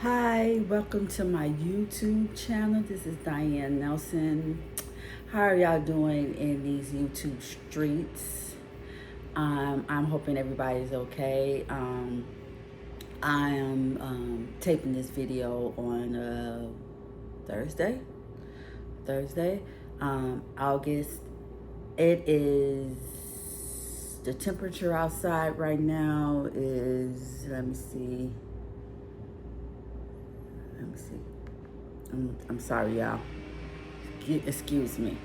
Hi, welcome to my YouTube channel. This is Diane Nelson. How are y'all doing in these YouTube streets? I'm hoping everybody's okay. I am taping this video on Thursday. August. It is the temperature outside right now is, let me see. I'm sorry, y'all. Excuse me.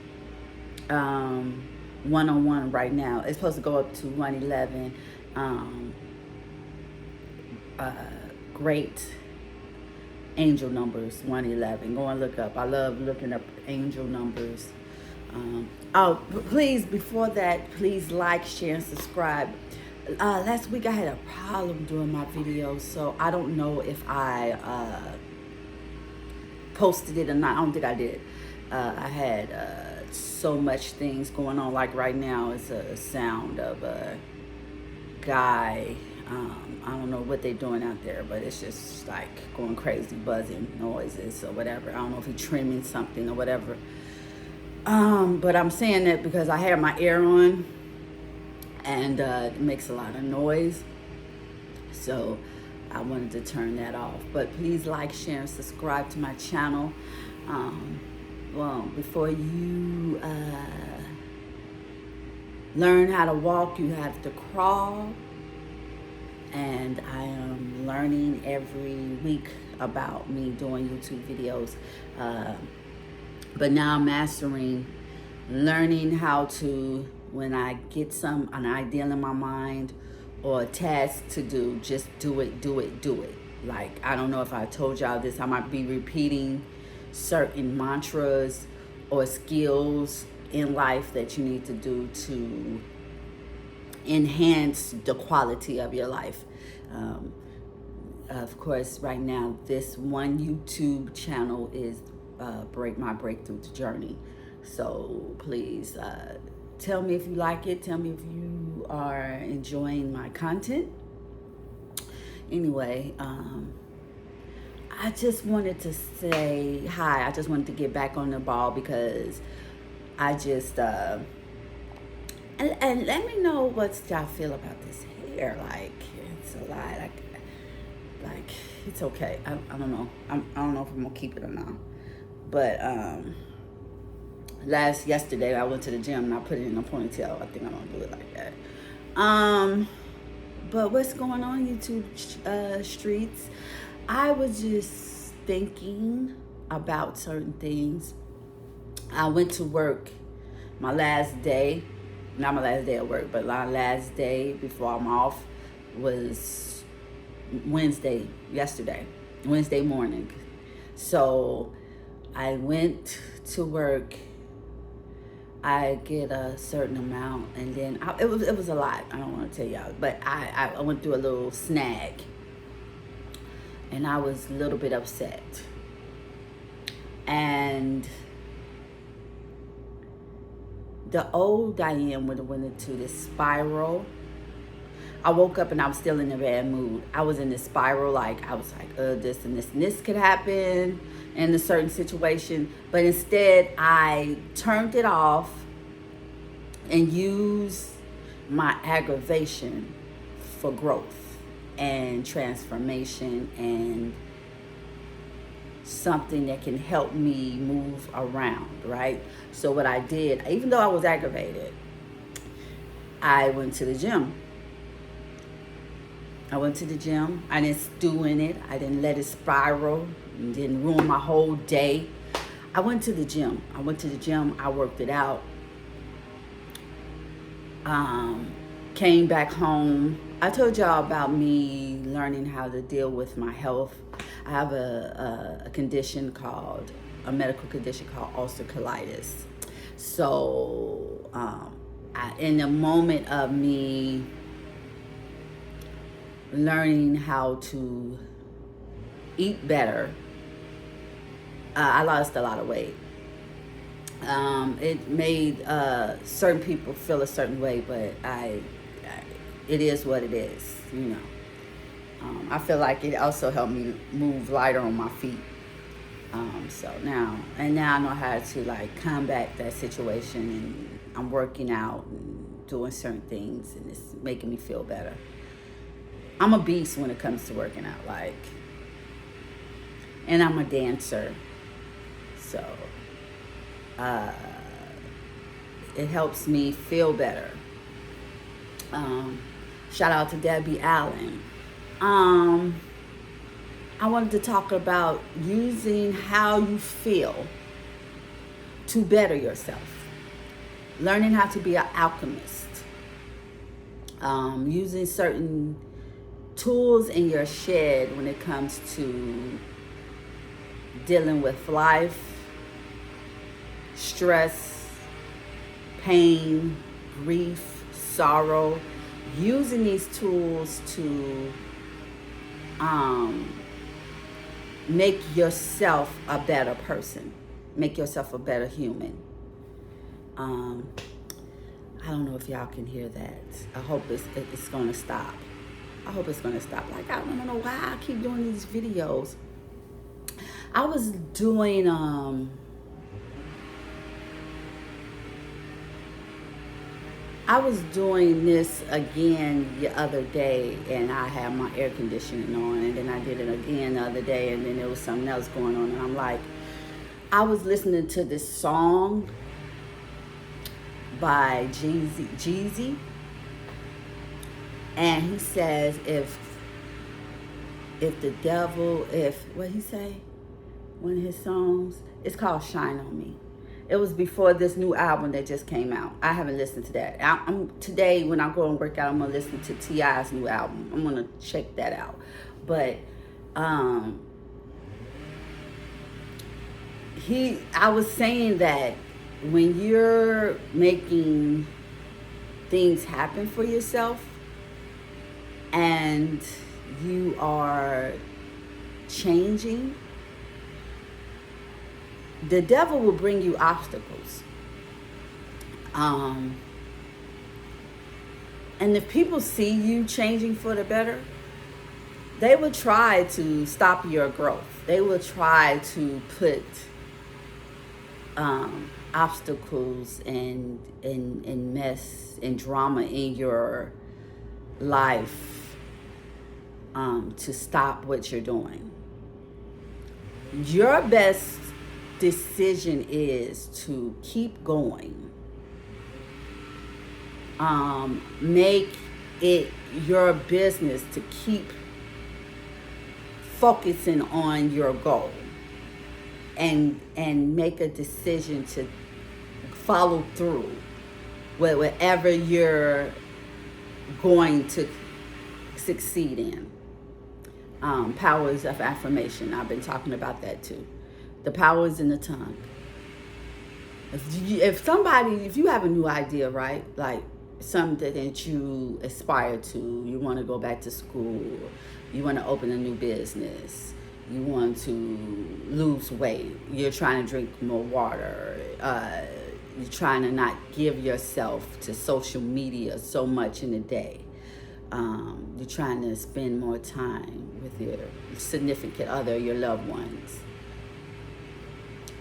101 right now. It's supposed to go up to 111. Great angel numbers, 111. Go and look up. I love looking up angel numbers. Please, before that, please like, share, and subscribe. Last week I had a problem doing my videos, so I don't know if I posted it or not. I don't think I did. I had so much things going on. Like right now, it's a sound of a guy. I don't know what they're doing out there, but it's just like going crazy, buzzing noises or whatever. I don't know if he's trimming something or whatever. But I'm saying that because I have my air on and it makes a lot of noise. So I wanted to turn that off. But please like, share, and subscribe to my channel. Well, before you learn how to walk, you have to crawl. And I am learning every week about me doing YouTube videos. But now I'm mastering learning how to, when I get an idea in my mind or a task to do, just do it. Like, I don't know if I told y'all this, I might be repeating certain mantras or skills in life that you need to do to enhance the quality of your life. Of course, right now, this one YouTube channel is my breakthrough journey. So please tell me if you like it. Tell me if you are enjoying my content. Anyway, I just wanted to say hi. I just wanted to get back on the ball because I just and let me know what y'all feel about this hair. Like, it's a lot. Like it's okay. I don't know. I don't know if I'm gonna keep it or not. But yesterday I went to the gym and I put it in a ponytail. I think I'm gonna do it like that. But what's going on YouTube streets? I was just thinking about certain things. I went to work my last day, not my last day at work, but my last day before I'm off was Wednesday morning. So I went to work. I get a certain amount, and then it was a lot. I don't want to tell y'all, but I went through a little snag, and I was a little bit upset. And the old Diane would have went into this spiral. I woke up and I was still in a bad mood. I was in this spiral, I was like, this and this could happen in a certain situation. But instead, I turned it off and used my aggravation for growth and transformation and something that can help me move around, right? So what I did, even though I was aggravated, I went to the gym. I didn't stew in it. I didn't let it spiral. It didn't ruin my whole day. I went to the gym. I worked it out. Came back home. I told y'all about me learning how to deal with my health. I have a medical condition called ulcer colitis. So in the moment of me learning how to eat better, I lost a lot of weight. It made certain people feel a certain way, but it is what it is, you know. I feel like it also helped me move lighter on my feet. So now I know how to like combat that situation, and I'm working out and doing certain things, and it's making me feel better. I'm a beast when it comes to working out, like, and I'm a dancer, so it helps me feel better. Shout out to Debbie Allen. I wanted to talk about using how you feel to better yourself. Learning how to be an alchemist. Using certain tools in your shed when it comes to dealing with life, stress, pain, grief, sorrow. Using these tools to make yourself a better person, make yourself a better human. I don't know if y'all can hear that. I hope it's gonna stop. I hope it's gonna stop. Like, I don't know why I keep doing these videos. I was doing this again the other day, and I had my air conditioning on, and then I did it again the other day, and then there was something else going on, and I'm like, I was listening to this song by Jeezy, and he says, what he say? One of his songs, it's called Shine On Me. It was before this new album that just came out. I haven't listened to that. Today, when I go and work out, I'm going to listen to T.I.'s new album. I'm going to check that out. But I was saying that when you're making things happen for yourself and you are changing, the devil will bring you obstacles. And if people see you changing for the better, they will try to stop your growth. They will try to put obstacles and mess and drama in your life to stop what you're doing. Your best decision is to keep going. Make it your business to keep focusing on your goal, and make a decision to follow through with whatever you're going to succeed in. Powers of affirmation. I've been talking about that too. The power is in the tongue. If you have a new idea, right? Like something that you aspire to, you want to go back to school, you want to open a new business, you want to lose weight, you're trying to drink more water, you're trying to not give yourself to social media so much in a day. You're trying to spend more time with your significant other, your loved ones.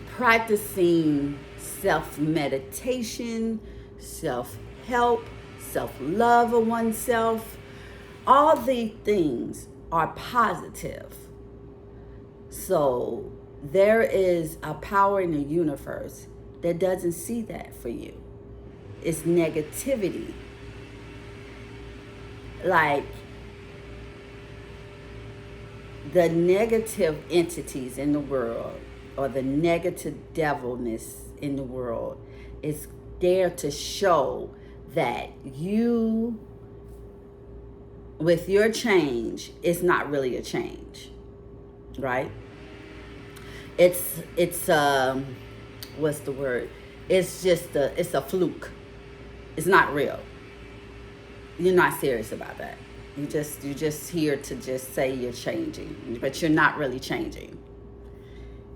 Practicing self-meditation, self-help, self-love of oneself. All these things are positive. So there is a power in the universe that doesn't see that for you. It's negativity. Like the negative entities in the world, or the negative devilness in the world, is there to show that you, with your change, it's not really a change, right? It's what's the word? It's a fluke. It's not real. You're not serious about that. You're just here to just say you're changing, but you're not really changing.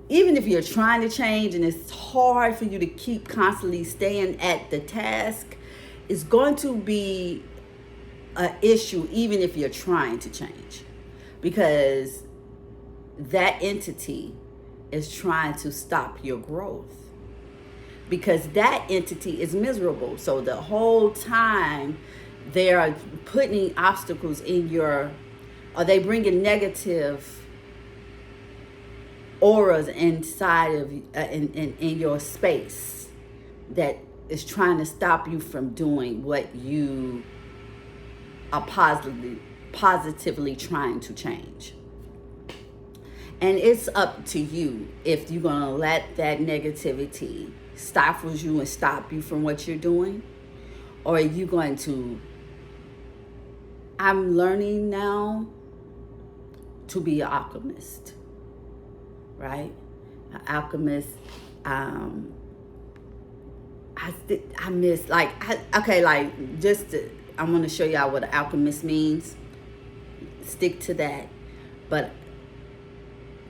Even if you're trying to change and it's hard for you to keep constantly staying at the task, it's going to be an issue even if you're trying to change. because that entity is trying to stop your growth, because that entity is miserable. So the whole time they are putting obstacles in your, or they bringing negative auras inside of in your space that is trying to stop you from doing what you are positively trying to change. And it's up to you if you're going to let that negativity stifle you and stop you from what you're doing, or are you going to, I'm learning now to be an alchemist, right? An alchemist. I miss, like, okay, like, just I'm going to show y'all what an alchemist means. Stick to that. But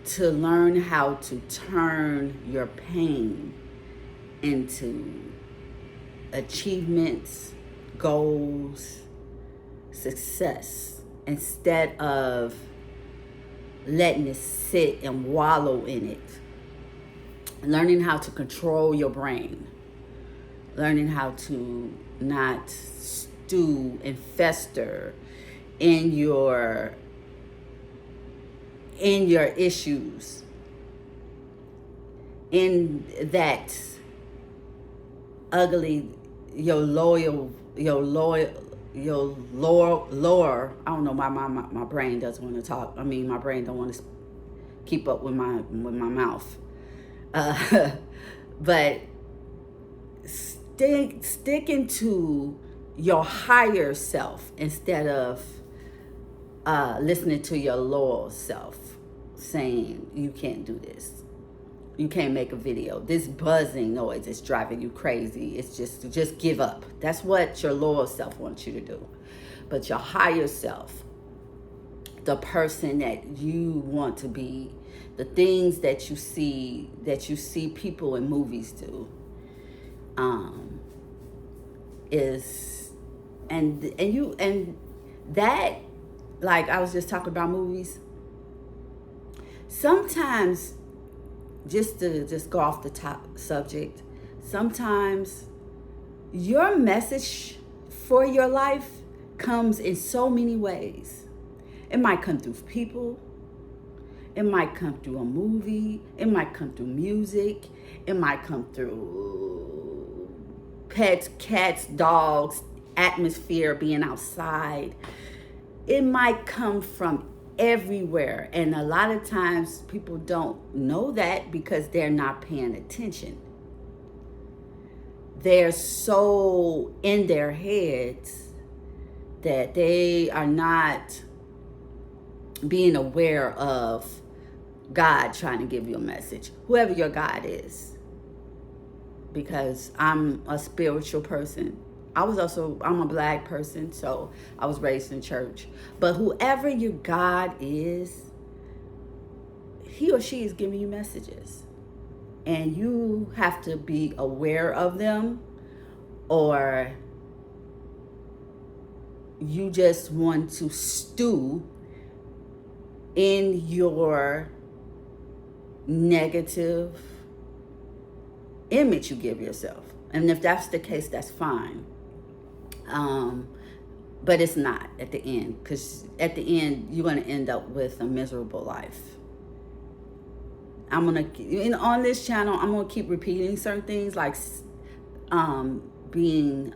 to learn how to turn your pain into achievements, goals, success, instead of letting it sit and wallow in it. Learning how to control your brain. Learning how to not stew and fester in your issues, in that ugly, your lower, I don't know, my brain doesn't want to talk. I mean, my brain don't want to keep up with my mouth. But sticking to your higher self instead of listening to your lower self saying you can't do this, you can't make a video, this buzzing noise is driving you crazy, it's just give up. That's what your lower self wants you to do. But your higher self, the person that you want to be, the things that you see people in movies do, is and that, like I was just talking about movies. Sometimes, just to go off the top subject, sometimes your message for your life comes in so many ways. It might come through people. It might come through a movie. It might come through music. It might come through pets, cats, dogs, atmosphere, being outside. It might come from everywhere. And a lot of times people don't know that because they're not paying attention. They're so in their heads that they are not being aware of God trying to give you a message, whoever your God is. Because I'm a spiritual person. I'm a black person, so I was raised in church. But whoever your God is, he or she is giving you messages. And you have to be aware of them, or you just want to stew in your negative image you give yourself. And if that's the case, that's fine. But it's not at the end, because at the end you're going to end up with a miserable life. On this channel, I'm going to keep repeating certain things, like being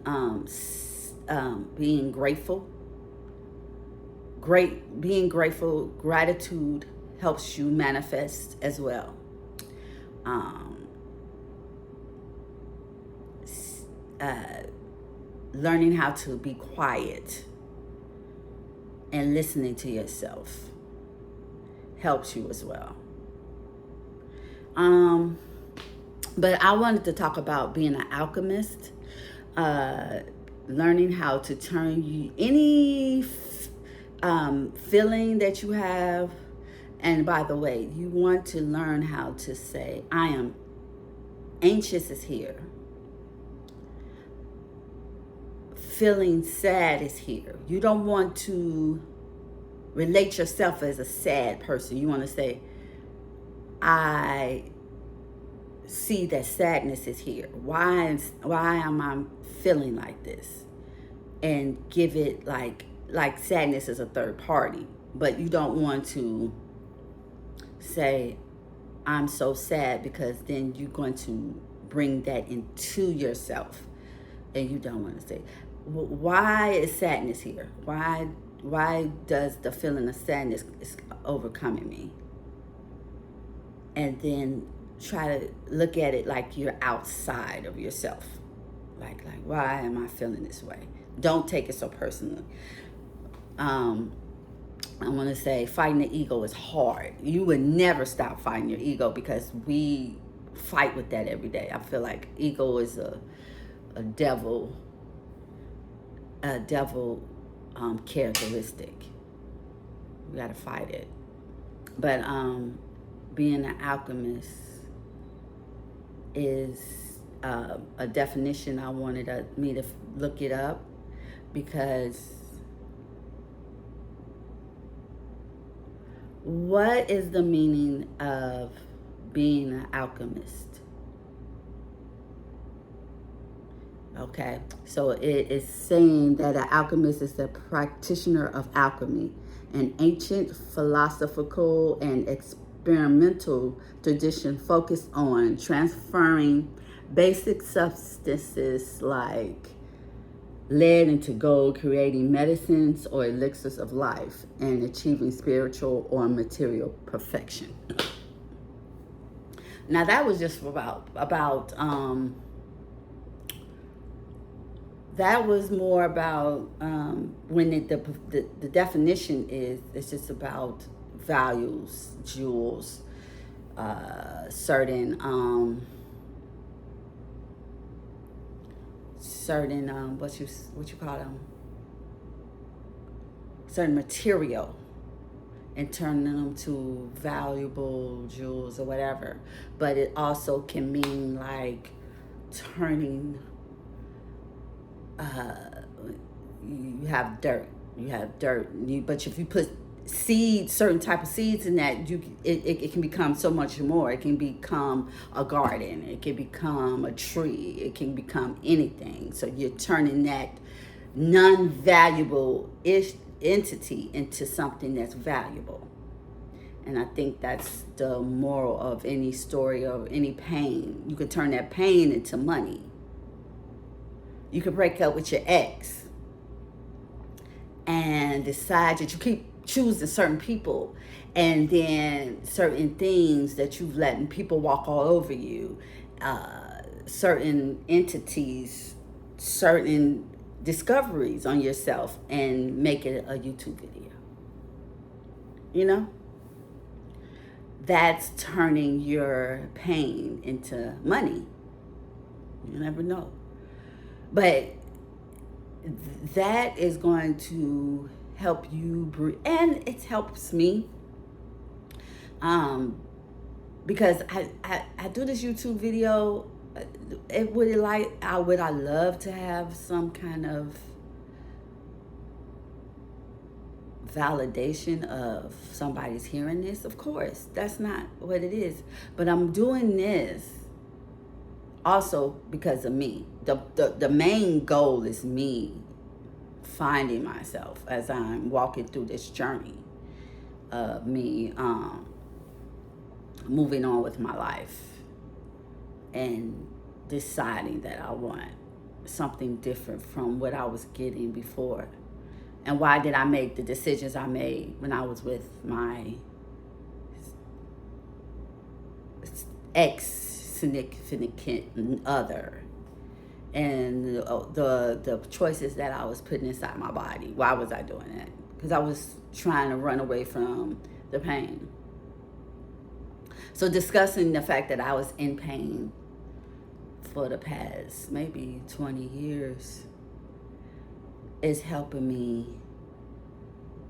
grateful. Being grateful, gratitude helps you manifest as well. Learning how to be quiet and listening to yourself helps you as well. But I wanted to talk about being an alchemist, learning how to turn any feeling that you have. And by the way, you want to learn how to say, I am anxious is here. Feeling sad is here. You don't want to relate yourself as a sad person. You want to say, I see that sadness is here. Why am I feeling like this? And give it like sadness is a third party. But you don't want to say, I'm so sad, because then you're going to bring that into yourself. And you don't want to say, why is sadness here? Why does the feeling of sadness is overcoming me? And then try to look at it like you're outside of yourself. Like why am I feeling this way? Don't take it so personally. I want to say fighting the ego is hard. You would never stop fighting your ego, because we fight with that every day. I feel like ego is a devil characteristic. We got to fight it. But being an alchemist is a definition. I wanted me to look it up, because what is the meaning of being an alchemist? Okay, so it is saying that an alchemist is a practitioner of alchemy, an ancient philosophical and experimental tradition focused on transferring basic substances like lead into gold, creating medicines or elixirs of life, and achieving spiritual or material perfection. Now that was just about that was more about when the definition is, it's just about values, jewels, certain what you call them, certain material, and turning them to valuable jewels or whatever. But it also can mean like turning, you have dirt, but if you put seeds, certain type of seeds in that, it can become so much more. It can become a garden, it can become a tree, it can become anything. So you're turning that non-valuable entity into something that's valuable. And I think that's the moral of any story of any pain. You can turn that pain into money. You could break up with your ex and decide that you keep choosing certain people, and then certain things that you've let people walk all over you, certain entities, certain discoveries on yourself, and make it a YouTube video. You know? That's turning your pain into money. You never know. But that is going to help you breathe, and it helps me because I do this YouTube video. Would I love to have some kind of validation of somebody's hearing this? Of course, that's not what it is. But I'm doing this also because of me. The main goal is me finding myself as I'm walking through this journey of me moving on with my life and deciding that I want something different from what I was getting before. And why did I make the decisions I made when I was with my ex-significant other? And the choices that I was putting inside my body. Why was I doing that? Because I was trying to run away from the pain. So discussing the fact that I was in pain for the past maybe 20 years is helping me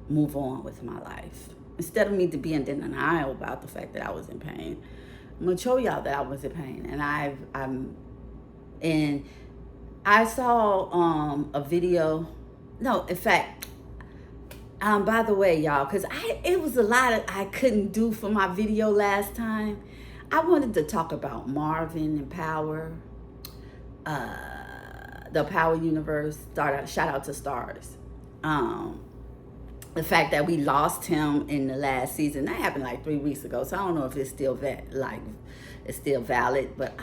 move on with my life. Instead of me to be in denial about the fact that I was in pain, I'm gonna show y'all that I was in pain. And I saw a video. No, in fact, By the way, y'all, because it was a lot of I couldn't do for my video last time. I wanted to talk about Marvin and Power, the Power Universe. Shout out to Stars. Um, the fact that we lost him in the last season, that happened like 3 weeks ago. So I don't know if it's still it's still valid. But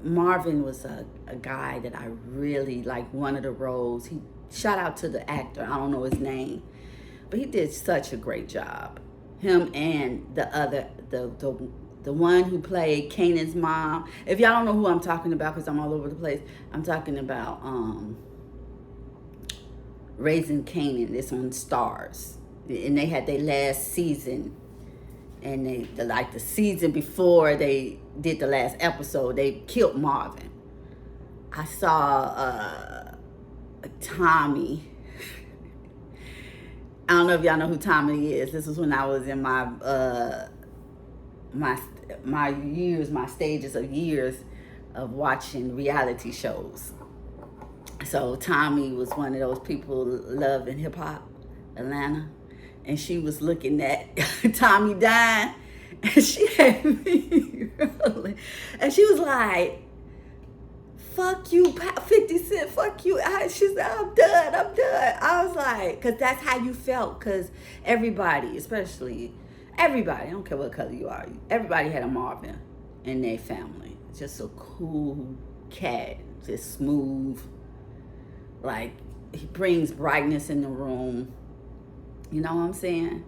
Marvin was a guy that I really like. One of the roles. Shout out to the actor. I don't know his name, but he did such a great job. Him and the one who played Kanan's mom. If y'all don't know who I'm talking about, because I'm all over the place, I'm talking about Raising Kanan. It's on Stars, and they had their last season, and the season before they did the last episode, they killed Marvin. I saw Tommy. I don't know if y'all know who Tommy is. This was when I was in my stages of years of watching reality shows. So Tommy was one of those people Love and Hip Hop Atlanta, and she was looking at Tommy dying, and she had me rolling, and she was like, "Fuck you, 50 Cent, fuck you." She said, I'm done. I was like, because that's how you felt, because everybody, especially everybody, I don't care what color you are, everybody had a Marvin in their family. Just a cool cat, just smooth. Like, he brings brightness in the room. You know what I'm saying?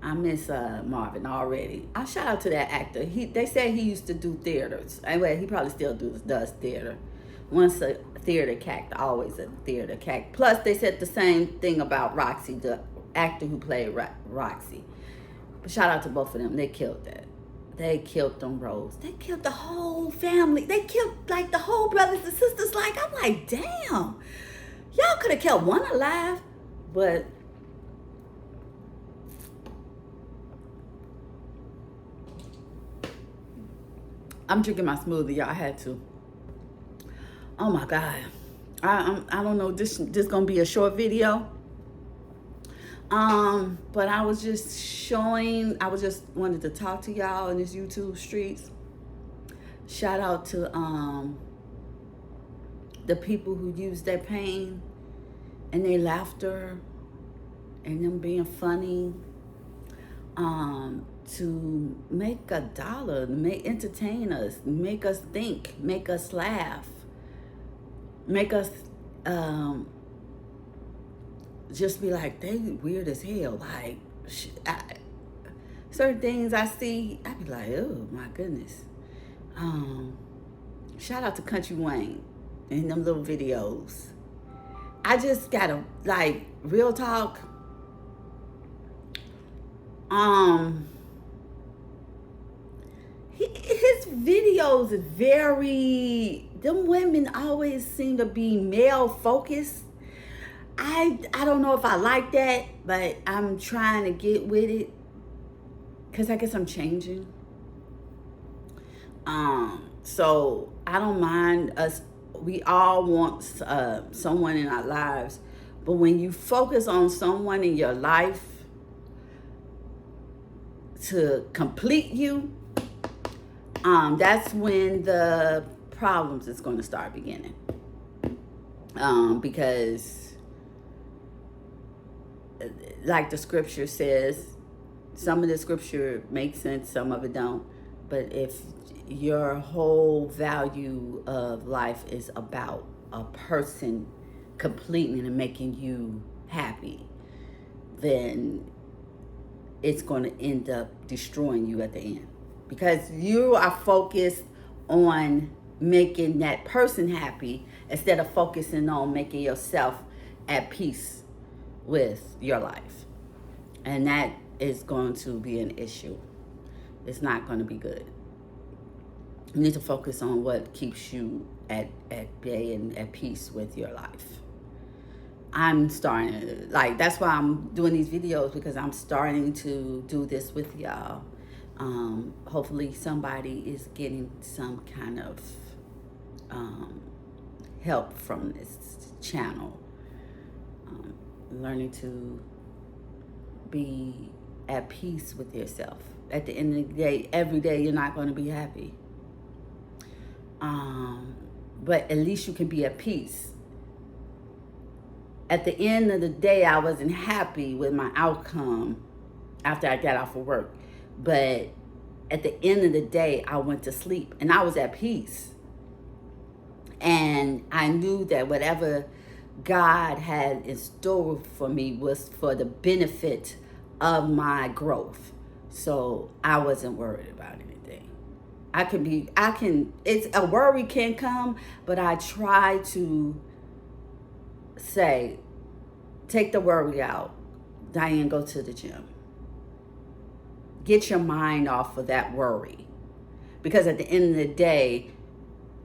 I miss Marvin already. I shout out to that actor. They said he used to do theaters. Anyway, he probably still does theater. Once a theater cat, always a theater cat. Plus, they said the same thing about Roxy, the actor who played Roxy. But shout out to both of them. They killed that. They killed them roles. They killed the whole family. They killed like the whole brothers and sisters. Like, I'm like, damn. Y'all could have kept one alive, but I'm drinking my smoothie, y'all. I had to. Oh my God. I don't know. This gonna be a short video. But I was just wanted to talk to y'all in this YouTube streets. Shout out to the people who use their pain and their laughter and them being funny to make $1, entertain us, make us think, make us laugh, make us just be like, they weird as hell. Like, certain things I see, I be like, oh my goodness. Shout out to Country Wayne and them little videos. I just gotta, like, real talk. His videos are them women always seem to be male focused. I don't know if I like that, but I'm trying to get with it, because I guess I'm changing. So I don't mind us. We all want someone in our lives, but when you focus on someone in your life to complete you, that's when the problems is going to start beginning. Because like the scripture says, some of the scripture makes sense, some of it don't. But if your whole value of life is about a person completing and making you happy, then it's going to end up destroying you at the end, because you are focused on making that person happy instead of focusing on making yourself at peace with your life. And that is going to be an issue. It's not going to be good. You need to focus on what keeps you at bay and at peace with your life. I'm starting to, like, that's why I'm doing these videos, because I'm starting to do this with y'all. Hopefully somebody is getting some kind of help from this channel. learning to be at peace with yourself. At the end of the day, every day you're not going to be happy. But at least you can be at peace. At the end of the day, I wasn't happy with my outcome after I got off of work. But at the end of the day, I went to sleep and I was at peace. And I knew that whatever God had in store for me was for the benefit of my growth. So I wasn't worried about anything. It's a worry can come, but I try to say, take the worry out. Diane, go to the gym. Get your mind off of that worry. Because at the end of the day,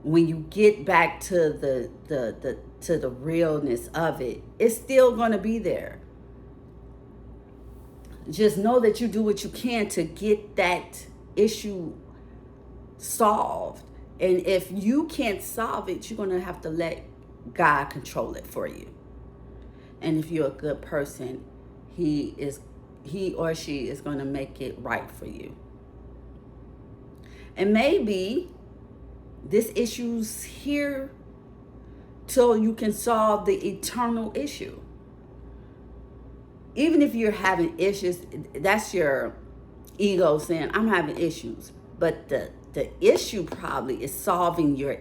when you get back to the realness of it, it's still going to be there. Just know that you do what you can to get that issue solved. And if you can't solve it, you're going to have to let God control it for you. And if you're a good person, he or she is going to make it right for you. And maybe this issue's here till you can solve the eternal issue. Even if you're having issues, that's your ego saying, I'm having issues. But the issue probably is solving your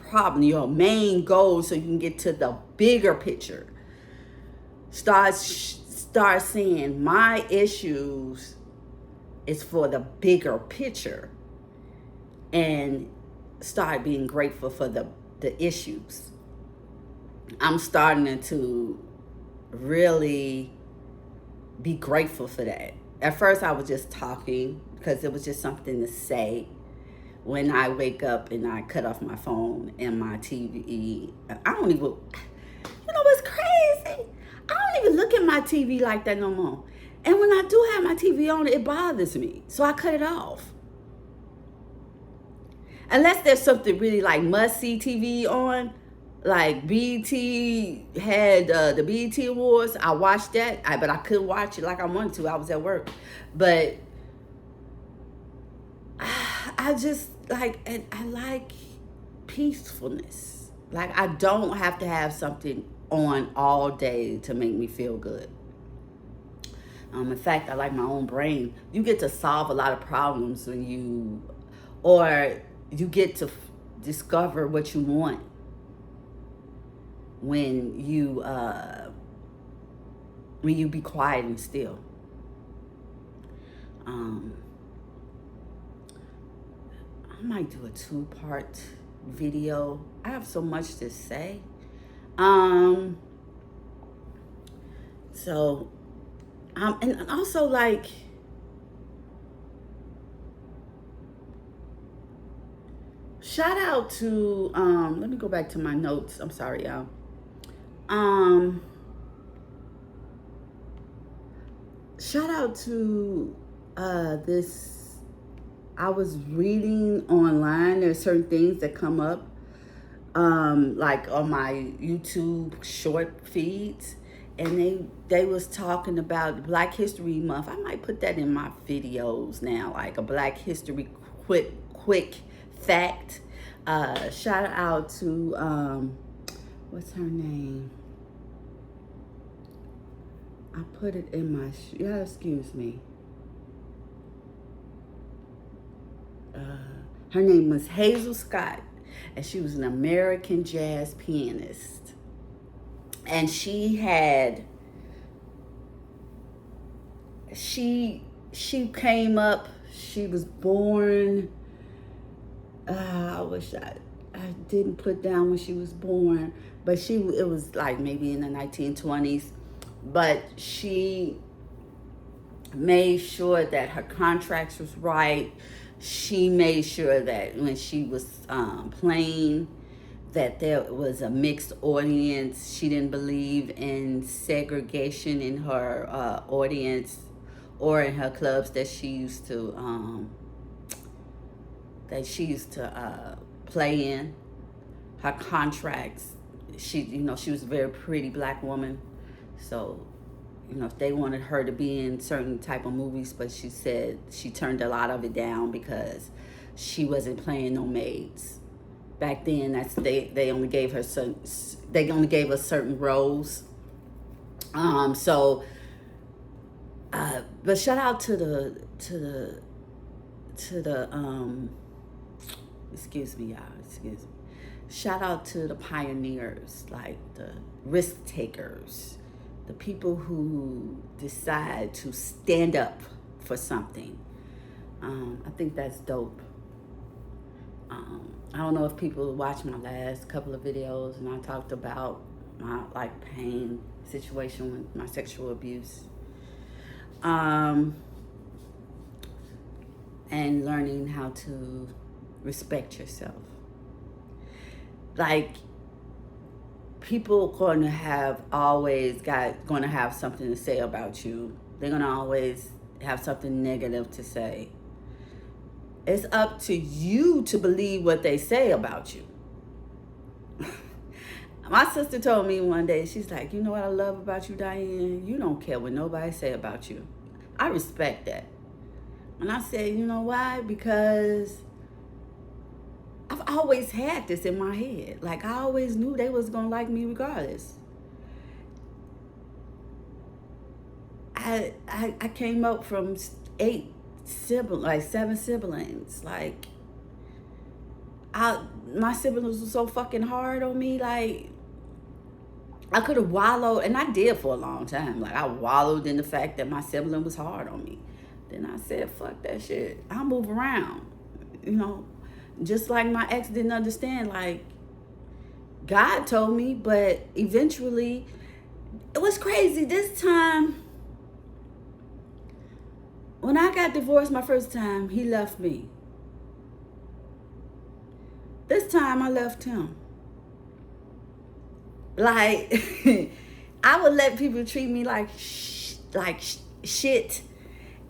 problem, your main goal, so you can get to the bigger picture. Start saying, my issues is for the bigger picture. And start being grateful for the issues. I'm starting to really be grateful for that. At first I was just talking because it was just something to say when I wake up and I cut off my phone and my TV. I don't even, what's crazy? I don't even look at my TV like that no more. And when I do have my TV on, it bothers me. So I cut it off. Unless there's something really like must-see TV on, like BET had the BET Awards. I watched that, but I couldn't watch it like I wanted to. I was at work. But I just I like peacefulness. Like I don't have to have something on all day to make me feel good. In fact, I like my own brain. You get to solve a lot of problems when you get to discover what you want when you be quiet and still. I might do a 2-part video. I have so much to say. And also shout out to let me go back to my notes. I'm sorry, y'all. Shout out to this. I was reading online. There's certain things that come up like on my YouTube short feeds, and they was talking about Black History Month. I might put that in my videos now, like a Black History quick fact. Shout out to what's her name? I put it in my excuse me. Her name was Hazel Scott, and she was an American jazz pianist. And she came up, she was born, I wish I didn't put down when she was born, but it was like maybe in the 1920s, but she made sure that her contracts was right. She made sure that when she was playing, that there was a mixed audience. She didn't believe in segregation in her audience or in her clubs that she used to play in. Her contracts, she was a very pretty Black woman, So, if they wanted her to be in certain type of movies, but she said she turned a lot of it down because she wasn't playing no maids. Back then, they only gave her certain roles. So, but shout out to the excuse me, y'all, excuse me. Shout out to the pioneers, like the risk takers, the people who decide to stand up for something. I think that's dope. I don't know if people watched my last couple of videos, and I talked about my pain situation with my sexual abuse, and learning how to respect yourself. Like, people going to have something to say about you. They're going to always have something negative to say. It's up to you to believe what they say about you. My sister told me one day, she's like, you know what I love about you, Diane? You don't care what nobody say about you. I respect that. And I said, you know why? Because I've always had this in my head. Like, I always knew they was going to like me regardless. I came up from 7 siblings. Like, my siblings were so fucking hard on me. Like, I could have wallowed, and I did for a long time. Like, I wallowed in the fact that my sibling was hard on me. Then I said, fuck that shit. I'll move around. Just like my ex didn't understand. Like, God told me, but eventually, it was crazy. This time, when I got divorced my first time, he left me. This time, I left him. Like, I would let people treat me like shit.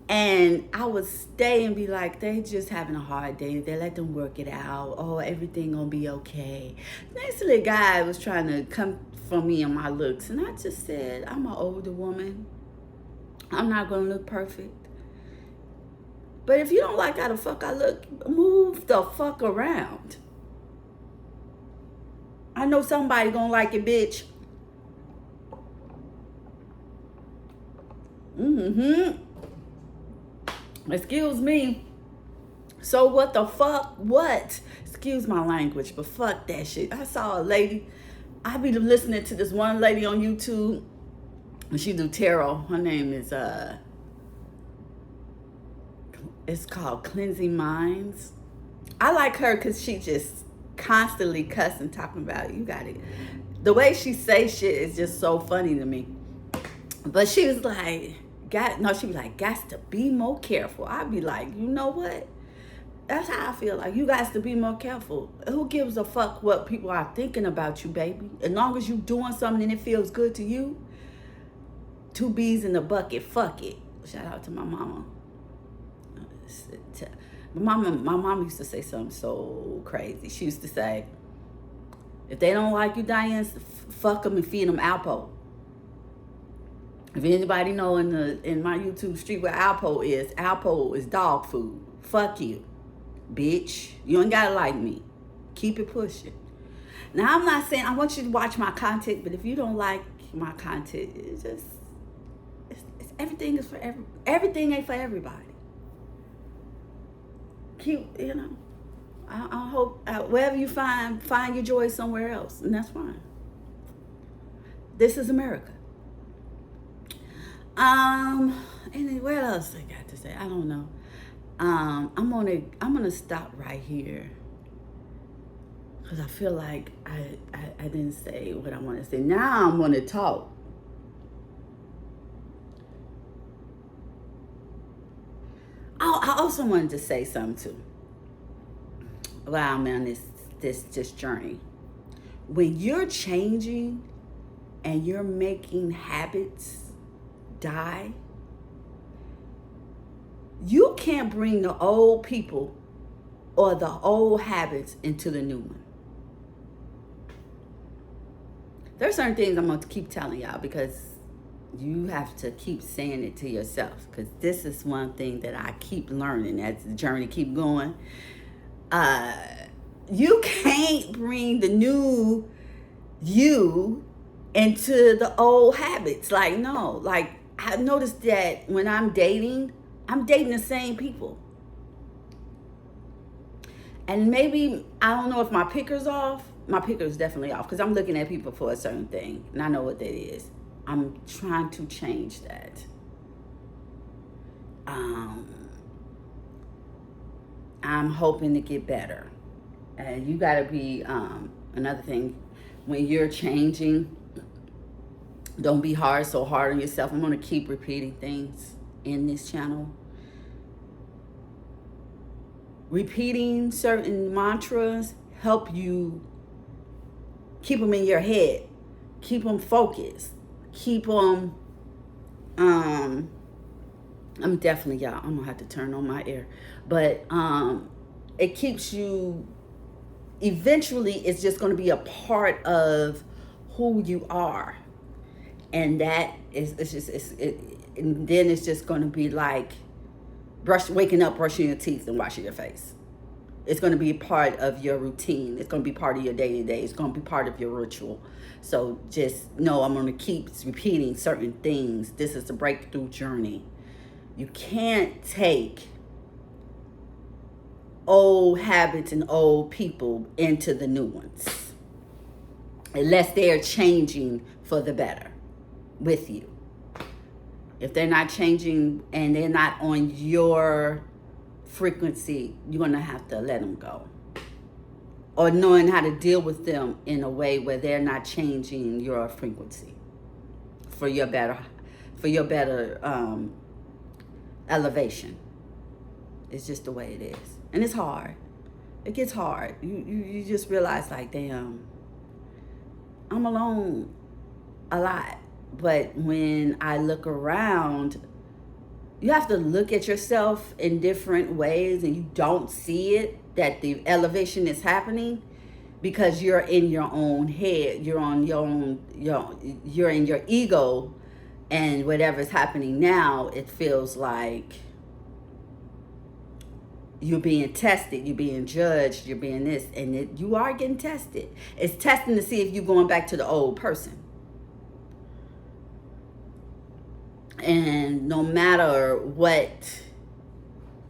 And I would stay and be like, they just having a hard day. They let them work it out. Oh, everything gonna be okay. Next little guy was trying to come for me and my looks. And I just said, I'm an older woman. I'm not gonna look perfect. But if you don't like how the fuck I look, move the fuck around. I know somebody gonna like it, bitch. Excuse me. So what the fuck? What? Excuse my language, but fuck that shit. I saw a lady. I be listening to this one lady on YouTube. She do tarot. Her name is it's called Cleansing Minds. I like her because she just constantly cussing, talking about you got it. The way she say shit is just so funny to me. But she was like, she was like, got to be more careful. I'd be like, you know what? That's how I feel. Like, you guys to be more careful. Who gives a fuck what people are thinking about you, baby? As long as you doing something and it feels good to you, 2 bees in the bucket, fuck it. Shout out to my mama. My mom used to say something so crazy. She used to say, if they don't like you, Diane, fuck them and feed them Alpo. If anybody know in my YouTube street where Alpo is dog food. Fuck you, bitch. You ain't gotta like me. Keep it pushing. Now, I'm not saying I want you to watch my content, but if you don't like my content, it's just everything is for everything ain't for everybody. I hope wherever you find your joy somewhere else, and that's fine. This is America. And what else I got to say? I don't know. I'm gonna stop right here because I feel like I didn't say what I want to say. Now I'm gonna talk. I also wanted to say something too. While I'm on this journey, when you're changing and you're making habits die, you can't bring the old people or the old habits into the new one. There's certain things I'm going to keep telling y'all because You have to keep saying it to yourself, because this is one thing that I keep learning as the journey keep going. Uh, you can't bring the new you into the old habits. Like, no, like I've noticed that when I'm dating the same people. And maybe, I don't know if my picker's off. My picker's definitely off, because I'm looking at people for a certain thing, and I know what that is. I'm trying to change that. Um, I'm hoping to get better. And you got to be, another thing, when you're changing, don't be so hard on yourself. I'm going to keep repeating things in this channel. Repeating certain mantras help you keep them in your head, keep them focused, keep them, I'm definitely, y'all, I'm gonna have to turn on my air, but it keeps you, eventually it's just going to be a part of who you are, and that is, and then it's just going to be like waking up, brushing your teeth, and washing your face. It's going to be part of your routine. It's going to be part of your day-to-day. It's going to be part of your ritual. So just know, I'm going to keep repeating certain things. This is the breakthrough journey. You can't take old habits and old people into the new ones unless they're changing for the better with you. If they're not changing and they're not on your frequency, you're going to have to let them go. Or knowing how to deal with them in a way where they're not changing your frequency for your better elevation. It's just the way it is. And it's hard. It gets hard. You just realize, like, damn, I'm alone a lot. But when I look around, you have to look at yourself in different ways, and you don't see it, that the elevation is happening, because you're in your own head. You're on your own, you're in your ego, and whatever's happening now, it feels like you're being tested, you're being judged, you're being this, and you are getting tested. It's testing to see if you're going back to the old person. And no matter what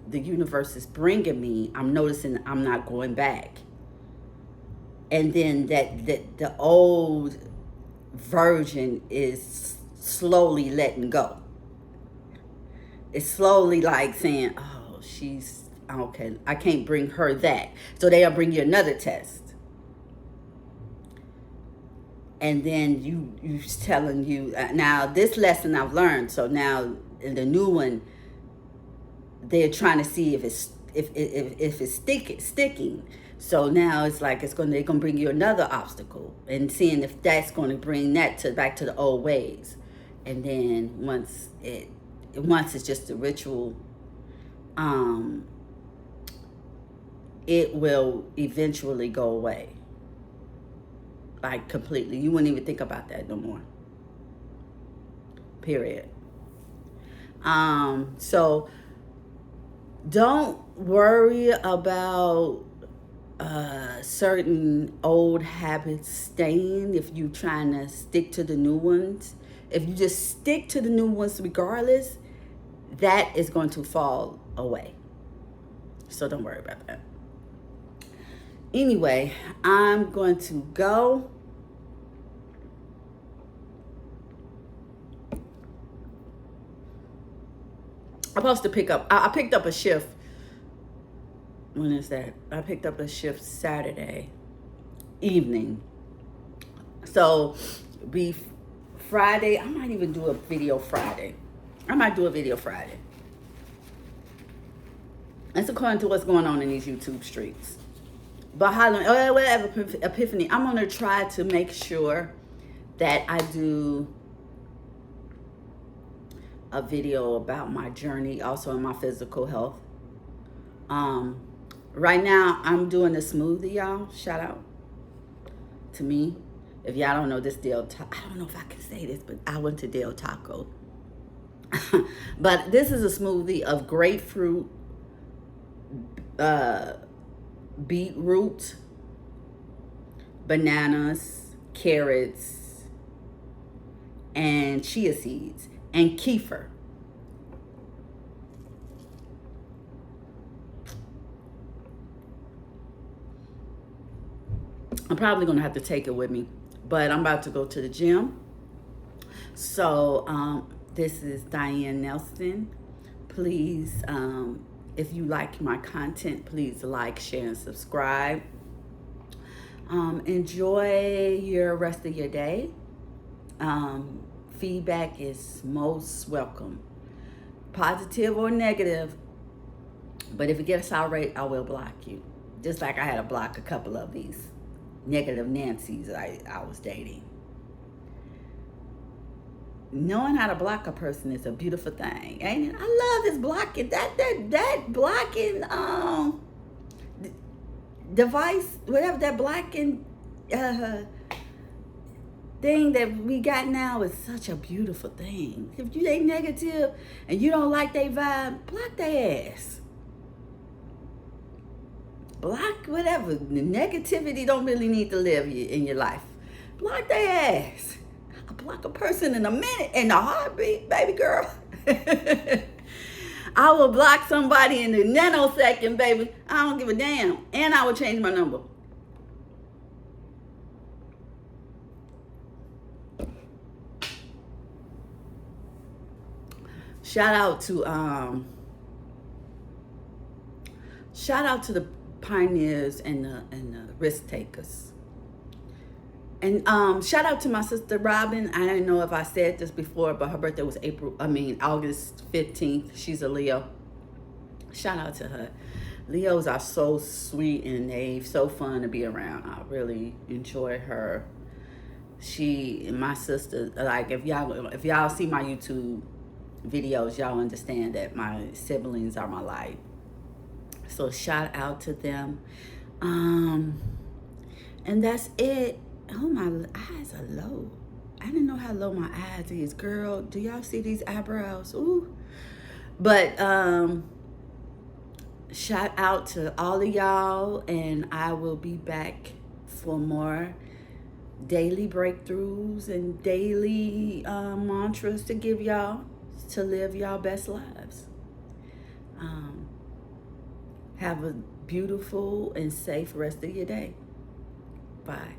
the universe is bringing me, I'm noticing I'm not going back. And then that the old version is slowly letting go. It's slowly like saying, oh, she's okay, I can't bring her that. So they'll bring you another test. And then you telling you, now this lesson I've learned. So now in the new one, they're trying to see if it's sticking. So now it's like they're gonna bring you another obstacle, and seeing if that's gonna bring that back to the old ways. And then once it's just a ritual, it will eventually go away. Like, completely. You wouldn't even think about that no more. Period. So don't worry about certain old habits staying if you're trying to stick to the new ones. If you just stick to the new ones regardless, that is going to fall away. So don't worry about that. Anyway, I'm going to go. I'm supposed to pick up. I picked up a shift. When is that? I picked up a shift Saturday evening. So be Friday. I might even do a video Friday. That's according to what's going on in these YouTube streets. But whatever epiphany, I'm going to try to make sure that I do a video about my journey, also in my physical health. Right now, I'm doing a smoothie, y'all. Shout out to me. If y'all don't know this I don't know if I can say this, but I went to Del Taco. But this is a smoothie of grapefruit, uh, beetroot, bananas, carrots, and chia seeds, and kefir. I'm probably gonna have to take it with me, but I'm about to go to the gym. So this is Diane Nelson. Please, if you like my content, please like, share, and subscribe. Enjoy your rest of your day. Feedback is most welcome, positive or negative. But if it gets a sour rate, I will block you. Just like I had to block a couple of these negative Nancy's I was dating. Knowing how to block a person is a beautiful thing, ain't it? I love this blocking. That blocking device, whatever that blocking thing that we got now is such a beautiful thing. If you ain't negative and you don't like their vibe, block their ass. Block whatever. The negativity don't really need to live in your life. Block their ass. I'll block a person in a minute, in a heartbeat, baby girl. I will block somebody in a nanosecond, baby. I don't give a damn. And I will change my number. Shout out to the pioneers and the risk takers. And shout out to my sister Robin. I don't know if I said this before, but her birthday was August 15th. She's a Leo. Shout out to her. Leos are so sweet and they so fun to be around. I really enjoy her. She and my sister, like if y'all see my YouTube videos, y'all understand that my siblings are my life. So shout out to them. And that's it. Oh, my eyes are low. I didn't know how low my eyes is. Girl, do y'all see these eyebrows? Ooh. But shout out to all of y'all, and I will be back for more daily breakthroughs and daily mantras to give y'all to live y'all best lives. Have a beautiful and safe rest of your day. Bye.